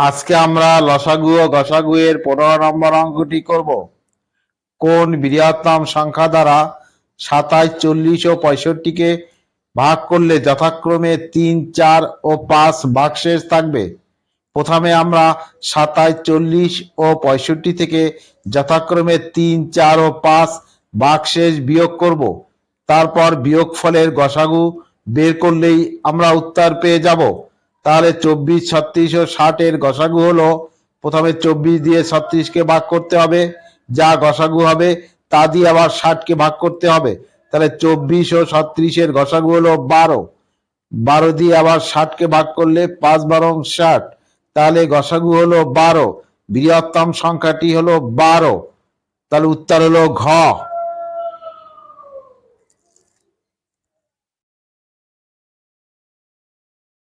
আজকে আমরা লসাগু ও গসাগু এর 15 নম্বর অঙ্কটি করব। কোন বৃহত্তম সংখ্যা দ্বারা 27, 40 ও 65-কে ভাগ করলে যথাক্রমে 3, 4 ও 5 ভাগশেষ থাকবে? প্রথমে আমরা 27, 40 ও 65 থেকে যথাক্রমে 3, 4 ও 5 ভাগশেষ বিয়োগ করব। তারপর বিয়োগফলের গসাগু বের করলেই আমরা উত্তর পেয়ে যাব। তাহলে 24, 36 ও 60 এর গসাগু হলো, প্রথমে 24 দিয়ে 36-কে ভাগ করতে হবে, যা গসাগু হবে তা দিয়ে আবার 60-কে ভাগ করতে হবে। তাহলে 24 ও 36 এর গসাগু হলো 12, 12 দিয়ে আবার 60-কে ভাগ করলে 5 12 60, তাহলে গসাগু হলো 12। বৃহত্তম সংখ্যাটি হলো 12, তাহলে উত্তর হলো ঘ।